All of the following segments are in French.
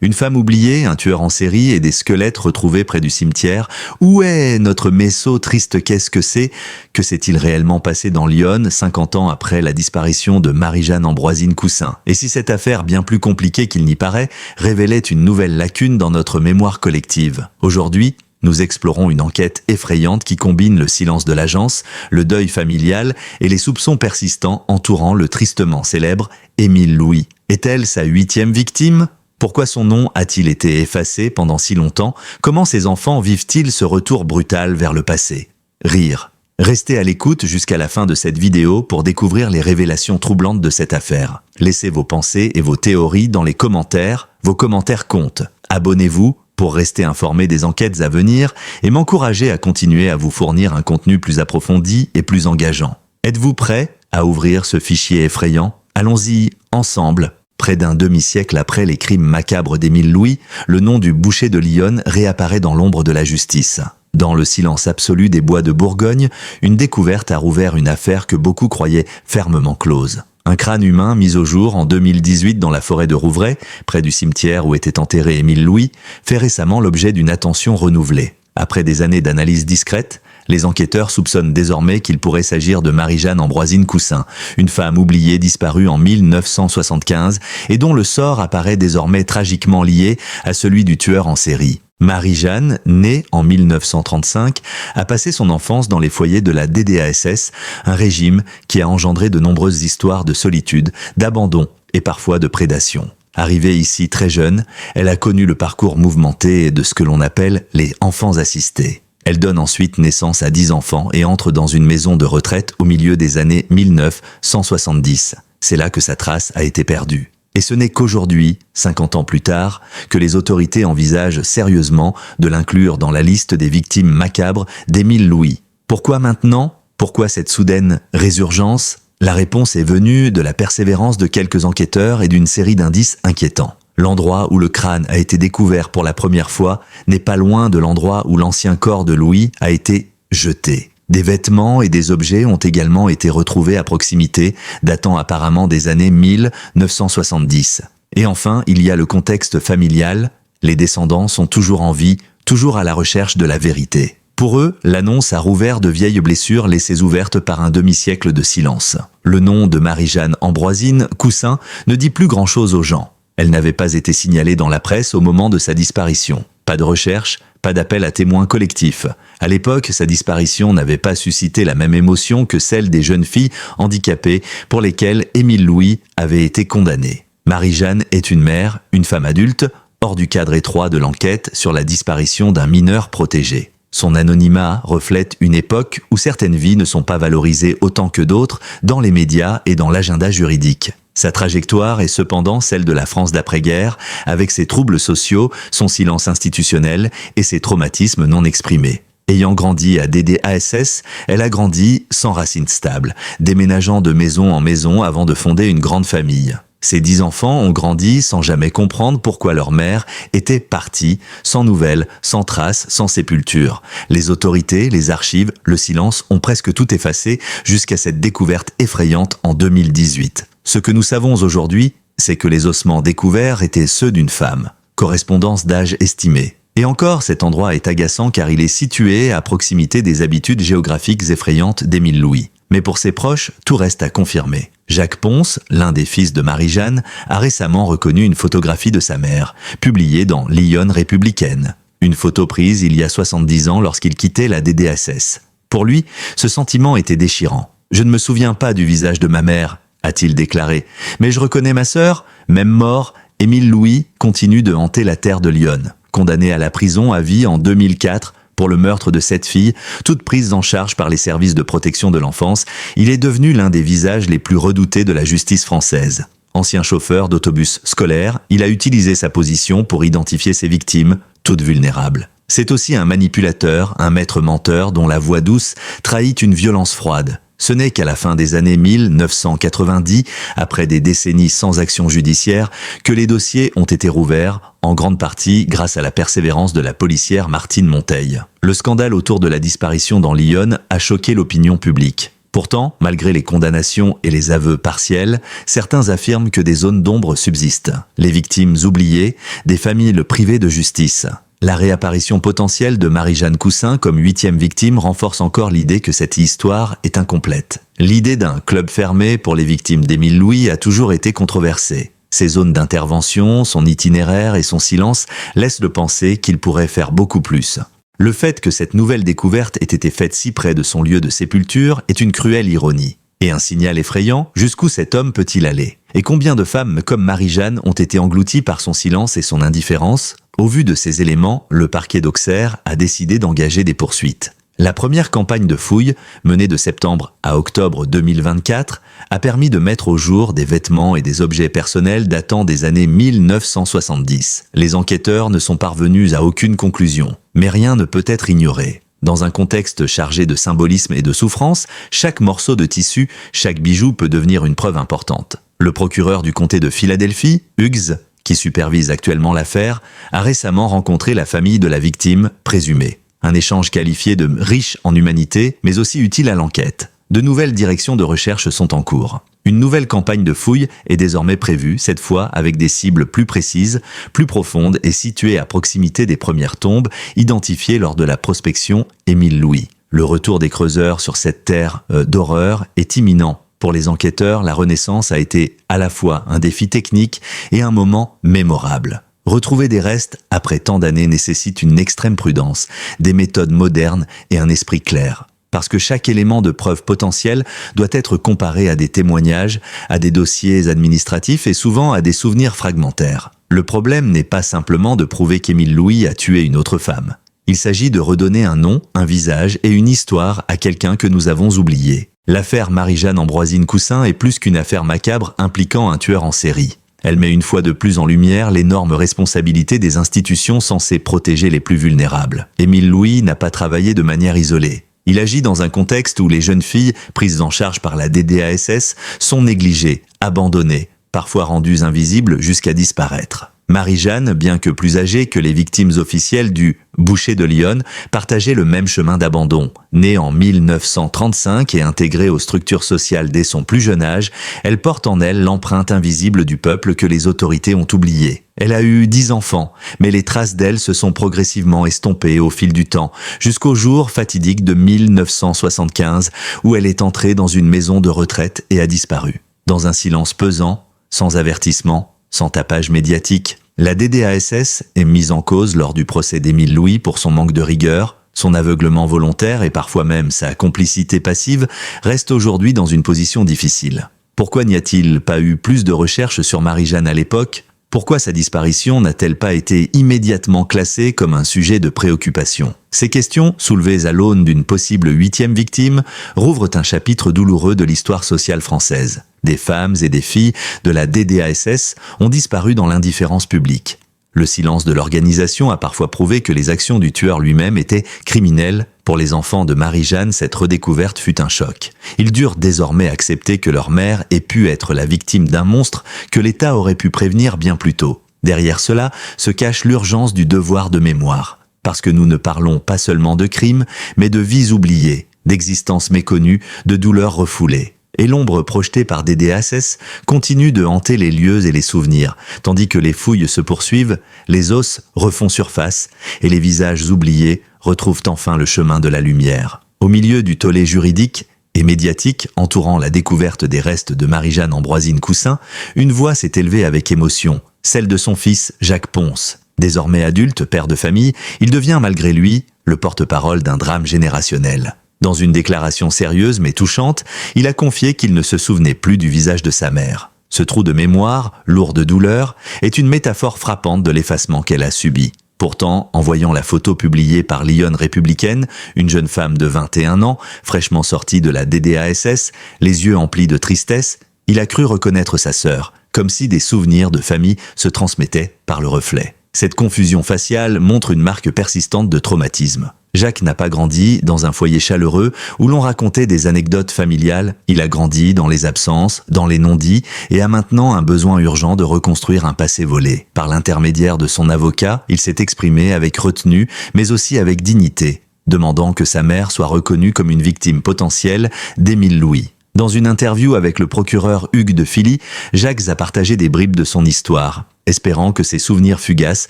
Une femme oubliée, un tueur en série et des squelettes retrouvés près du cimetière. Où est notre Messo triste qu'est-ce que c'est? Que s'est-il réellement passé dans l'Yonne 50 ans après la disparition de Marie-Jeanne Ambroisine Cousin? Et si cette affaire, bien plus compliquée qu'il n'y paraît, révélait une nouvelle lacune dans notre mémoire collective? Aujourd'hui, nous explorons une enquête effrayante qui combine le silence de l'agence, le deuil familial et les soupçons persistants entourant le tristement célèbre Émile Louis. Est-elle sa 8e victime? Pourquoi son nom a-t-il été effacé pendant si longtemps? Comment ses enfants vivent-ils ce retour brutal vers le passé? Rire. Restez à l'écoute jusqu'à la fin de cette vidéo pour découvrir les révélations troublantes de cette affaire. Laissez vos pensées et vos théories dans les commentaires. Vos commentaires comptent. Abonnez-vous pour rester informé des enquêtes à venir et m'encourager à continuer à vous fournir un contenu plus approfondi et plus engageant. Êtes-vous prêt à ouvrir ce fichier effrayant? Allons-y ensemble. Près d'un demi-siècle après les crimes macabres d'Émile Louis, le nom du boucher de l'Yonne réapparaît dans l'ombre de la justice. Dans le silence absolu des bois de Bourgogne, une découverte a rouvert une affaire que beaucoup croyaient fermement close. Un crâne humain mis au jour en 2018 dans la forêt de Rouvray, près du cimetière où était enterré Émile Louis, fait récemment l'objet d'une attention renouvelée. Après des années d'analyse discrète, les enquêteurs soupçonnent désormais qu'il pourrait s'agir de Marie-Jeanne Ambroisine Cousin, une femme oubliée disparue en 1975 et dont le sort apparaît désormais tragiquement lié à celui du tueur en série. Marie-Jeanne, née en 1935, a passé son enfance dans les foyers de la DDASS, un régime qui a engendré de nombreuses histoires de solitude, d'abandon et parfois de prédation. Arrivée ici très jeune, elle a connu le parcours mouvementé de ce que l'on appelle les enfants assistés. Elle donne ensuite naissance à 10 enfants et entre dans une maison de retraite au milieu des années 1970. C'est là que sa trace a été perdue. Et ce n'est qu'aujourd'hui, 50 ans plus tard, que les autorités envisagent sérieusement de l'inclure dans la liste des victimes macabres d'Émile Louis. Pourquoi maintenant? Pourquoi cette soudaine résurgence? La réponse est venue de la persévérance de quelques enquêteurs et d'une série d'indices inquiétants. L'endroit où le crâne a été découvert pour la première fois n'est pas loin de l'endroit où l'ancien corps de Louis a été jeté. Des vêtements et des objets ont également été retrouvés à proximité, datant apparemment des années 1970. Et enfin, il y a le contexte familial. Les descendants sont toujours en vie, toujours à la recherche de la vérité. Pour eux, l'annonce a rouvert de vieilles blessures laissées ouvertes par un demi-siècle de silence. Le nom de Marie-Jeanne Ambroisine Cousin ne dit plus grand-chose aux gens. Elle n'avait pas été signalée dans la presse au moment de sa disparition. Pas de recherche, pas d'appel à témoins collectifs. À l'époque, sa disparition n'avait pas suscité la même émotion que celle des jeunes filles handicapées pour lesquelles Émile Louis avait été condamné. Marie-Jeanne est une mère, une femme adulte, hors du cadre étroit de l'enquête sur la disparition d'un mineur protégé. Son anonymat reflète une époque où certaines vies ne sont pas valorisées autant que d'autres dans les médias et dans l'agenda juridique. Sa trajectoire est cependant celle de la France d'après-guerre, avec ses troubles sociaux, son silence institutionnel et ses traumatismes non exprimés. Ayant grandi à DDASS, elle a grandi sans racines stables, déménageant de maison en maison avant de fonder une grande famille. Ses 10 enfants ont grandi sans jamais comprendre pourquoi leur mère était partie, sans nouvelles, sans traces, sans sépulture. Les autorités, les archives, le silence ont presque tout effacé jusqu'à cette découverte effrayante en 2018. Ce que nous savons aujourd'hui, c'est que les ossements découverts étaient ceux d'une femme. Correspondance d'âge estimée. Et encore, cet endroit est agaçant car il est situé à proximité des habitudes géographiques effrayantes d'Émile Louis. Mais pour ses proches, tout reste à confirmer. Jacques Ponce, l'un des fils de Marie-Jeanne, a récemment reconnu une photographie de sa mère, publiée dans l'Yonne républicaine. Une photo prise il y a 70 ans lorsqu'il quittait la DDASS. Pour lui, ce sentiment était déchirant. « Je ne me souviens pas du visage de ma mère », a-t-il déclaré. « Mais je reconnais ma sœur, même mort, Émile Louis continue de hanter la terre de l'Yonne. » Condamné à la prison à vie en 2004 pour le meurtre de 7 filles, toutes prises en charge par les services de protection de l'enfance, il est devenu l'un des visages les plus redoutés de la justice française. Ancien chauffeur d'autobus scolaire, il a utilisé sa position pour identifier ses victimes, toutes vulnérables. C'est aussi un manipulateur, un maître menteur dont la voix douce trahit une violence froide. Ce n'est qu'à la fin des années 1990, après des décennies sans action judiciaire, que les dossiers ont été rouverts, en grande partie grâce à la persévérance de la policière Martine Monteil. Le scandale autour de la disparition dans l'Yonne a choqué l'opinion publique. Pourtant, malgré les condamnations et les aveux partiels, certains affirment que des zones d'ombre subsistent. Les victimes oubliées, des familles privées de justice. La réapparition potentielle de Marie-Jeanne Cousin comme 8e victime renforce encore l'idée que cette histoire est incomplète. L'idée d'un club fermé pour les victimes d'Émile Louis a toujours été controversée. Ses zones d'intervention, son itinéraire et son silence laissent de penser qu'il pourrait faire beaucoup plus. Le fait que cette nouvelle découverte ait été faite si près de son lieu de sépulture est une cruelle ironie. Et un signal effrayant, jusqu'où cet homme peut-il aller? Et combien de femmes comme Marie-Jeanne ont été englouties par son silence et son indifférence? Au vu de ces éléments, le parquet d'Auxerre a décidé d'engager des poursuites. La première campagne de fouilles, menée de septembre à octobre 2024, a permis de mettre au jour des vêtements et des objets personnels datant des années 1970. Les enquêteurs ne sont parvenus à aucune conclusion, mais rien ne peut être ignoré. Dans un contexte chargé de symbolisme et de souffrance, chaque morceau de tissu, chaque bijou peut devenir une preuve importante. Le procureur du comté de Philadelphie, Hughes, qui supervise actuellement l'affaire, a récemment rencontré la famille de la victime présumée. Un échange qualifié de riche en humanité, mais aussi utile à l'enquête. De nouvelles directions de recherche sont en cours. Une nouvelle campagne de fouilles est désormais prévue, cette fois avec des cibles plus précises, plus profondes et situées à proximité des premières tombes identifiées lors de la prospection Émile Louis. Le retour des creuseurs sur cette terre d'horreur est imminent. Pour les enquêteurs, la Renaissance a été à la fois un défi technique et un moment mémorable. Retrouver des restes après tant d'années nécessite une extrême prudence, des méthodes modernes et un esprit clair. Parce que chaque élément de preuve potentielle doit être comparé à des témoignages, à des dossiers administratifs et souvent à des souvenirs fragmentaires. Le problème n'est pas simplement de prouver qu'Émile Louis a tué une autre femme. Il s'agit de redonner un nom, un visage et une histoire à quelqu'un que nous avons oublié. L'affaire Marie-Jeanne Ambroisine Cousin est plus qu'une affaire macabre impliquant un tueur en série. Elle met une fois de plus en lumière l'énorme responsabilité des institutions censées protéger les plus vulnérables. Émile Louis n'a pas travaillé de manière isolée. Il agit dans un contexte où les jeunes filles, prises en charge par la DDASS, sont négligées, abandonnées, parfois rendues invisibles jusqu'à disparaître. Marie-Jeanne, bien que plus âgée que les victimes officielles du Boucher de Lyon, partageait le même chemin d'abandon. Née en 1935 et intégrée aux structures sociales dès son plus jeune âge, elle porte en elle l'empreinte invisible du peuple que les autorités ont oublié. Elle a eu 10 enfants, mais les traces d'elle se sont progressivement estompées au fil du temps, jusqu'au jour fatidique de 1975, où elle est entrée dans une maison de retraite et a disparu. Dans un silence pesant, sans avertissement, sans tapage médiatique, la DDASS est mise en cause lors du procès d'Émile Louis pour son manque de rigueur. Son aveuglement volontaire et parfois même sa complicité passive restent aujourd'hui dans une position difficile. Pourquoi n'y a-t-il pas eu plus de recherches sur Marie-Jeanne à l'époque? Pourquoi sa disparition n'a-t-elle pas été immédiatement classée comme un sujet de préoccupation? Ces questions, soulevées à l'aune d'une possible 8e victime, rouvrent un chapitre douloureux de l'histoire sociale française. Des femmes et des filles de la DDASS ont disparu dans l'indifférence publique. Le silence de l'organisation a parfois prouvé que les actions du tueur lui-même étaient criminelles. Pour les enfants de Marie-Jeanne, cette redécouverte fut un choc. Ils durent désormais accepter que leur mère ait pu être la victime d'un monstre que l'État aurait pu prévenir bien plus tôt. Derrière cela se cache l'urgence du devoir de mémoire. Parce que nous ne parlons pas seulement de crimes, mais de vies oubliées, d'existences méconnues, de douleurs refoulées. Et l'ombre projetée par DDASS continue de hanter les lieux et les souvenirs, tandis que les fouilles se poursuivent, les os refont surface et les visages oubliés retrouvent enfin le chemin de la lumière. Au milieu du tollé juridique et médiatique entourant la découverte des restes de Marie-Jeanne Ambroisine Cousin, une voix s'est élevée avec émotion, celle de son fils Jacques Ponce. Désormais adulte, père de famille, il devient malgré lui le porte-parole d'un drame générationnel. Dans une déclaration sérieuse mais touchante, il a confié qu'il ne se souvenait plus du visage de sa mère. Ce trou de mémoire, lourd de douleur, est une métaphore frappante de l'effacement qu'elle a subi. Pourtant, en voyant la photo publiée par Lyon Républicaine, une jeune femme de 21 ans, fraîchement sortie de la DDASS, les yeux emplis de tristesse, il a cru reconnaître sa sœur, comme si des souvenirs de famille se transmettaient par le reflet. Cette confusion faciale montre une marque persistante de traumatisme. Jacques n'a pas grandi dans un foyer chaleureux où l'on racontait des anecdotes familiales. Il a grandi dans les absences, dans les non-dits et a maintenant un besoin urgent de reconstruire un passé volé. Par l'intermédiaire de son avocat, il s'est exprimé avec retenue mais aussi avec dignité. demandant que sa mère soit reconnue comme une victime potentielle d'Émile Louis. Dans une interview avec le procureur Hugues de Filly, Jacques a partagé des bribes de son histoire, espérant que ses souvenirs fugaces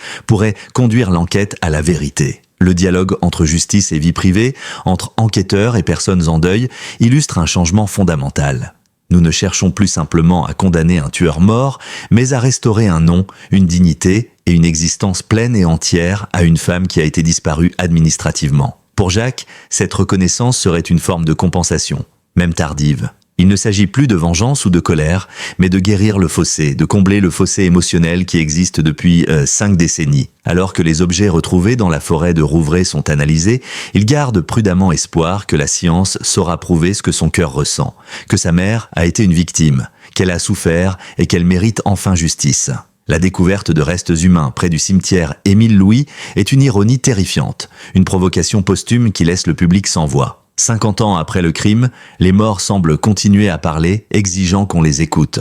pourraient conduire l'enquête à la vérité. Le dialogue entre justice et vie privée, entre enquêteurs et personnes en deuil, illustre un changement fondamental. Nous ne cherchons plus simplement à condamner un tueur mort, mais à restaurer un nom, une dignité et une existence pleine et entière à une femme qui a été disparue administrativement. Pour Jacques, cette reconnaissance serait une forme de compensation, même tardive. Il ne s'agit plus de vengeance ou de colère, mais de guérir le fossé, de combler le fossé émotionnel qui existe depuis 5 décennies. Alors que les objets retrouvés dans la forêt de Rouvray sont analysés, il garde prudemment espoir que la science saura prouver ce que son cœur ressent, que sa mère a été une victime, qu'elle a souffert et qu'elle mérite enfin justice. La découverte de restes humains près du cimetière Émile Louis est une ironie terrifiante, une provocation posthume qui laisse le public sans voix. 50 ans après le crime, les morts semblent continuer à parler, exigeant qu'on les écoute.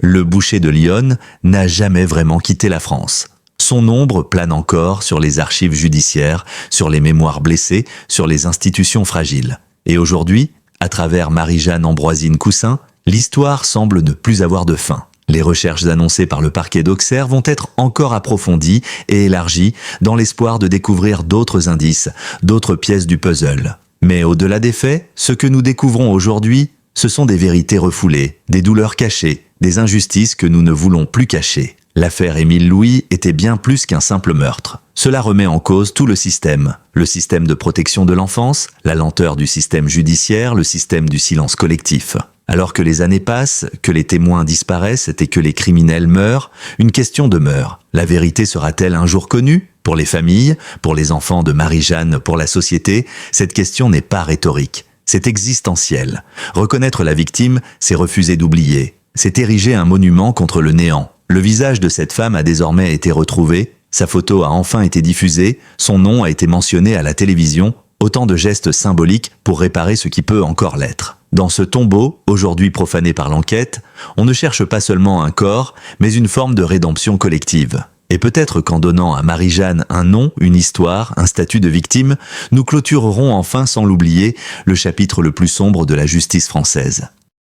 Le boucher de Lyon n'a jamais vraiment quitté la France. Son ombre plane encore sur les archives judiciaires, sur les mémoires blessées, sur les institutions fragiles. Et aujourd'hui, à travers Marie-Jeanne Ambroisine Coussin, l'histoire semble ne plus avoir de fin. Les recherches annoncées par le parquet d'Auxerre vont être encore approfondies et élargies dans l'espoir de découvrir d'autres indices, d'autres pièces du puzzle. Mais au-delà des faits, ce que nous découvrons aujourd'hui, ce sont des vérités refoulées, des douleurs cachées, des injustices que nous ne voulons plus cacher. L'affaire Émile Louis était bien plus qu'un simple meurtre. Cela remet en cause tout le système de protection de l'enfance, la lenteur du système judiciaire, le système du silence collectif. Alors que les années passent, que les témoins disparaissent et que les criminels meurent, une question demeure. La vérité sera-t-elle un jour connue ? Pour les familles, pour les enfants de Marie-Jeanne, pour la société, cette question n'est pas rhétorique. C'est existentiel. Reconnaître la victime, c'est refuser d'oublier. C'est ériger un monument contre le néant. Le visage de cette femme a désormais été retrouvé, sa photo a enfin été diffusée, son nom a été mentionné à la télévision, autant de gestes symboliques pour réparer ce qui peut encore l'être. Dans ce tombeau, aujourd'hui profané par l'enquête, on ne cherche pas seulement un corps, mais une forme de rédemption collective. Et peut-être qu'en donnant à Marie-Jeanne un nom, une histoire, un statut de victime, nous clôturerons enfin sans l'oublier le chapitre le plus sombre de la justice française.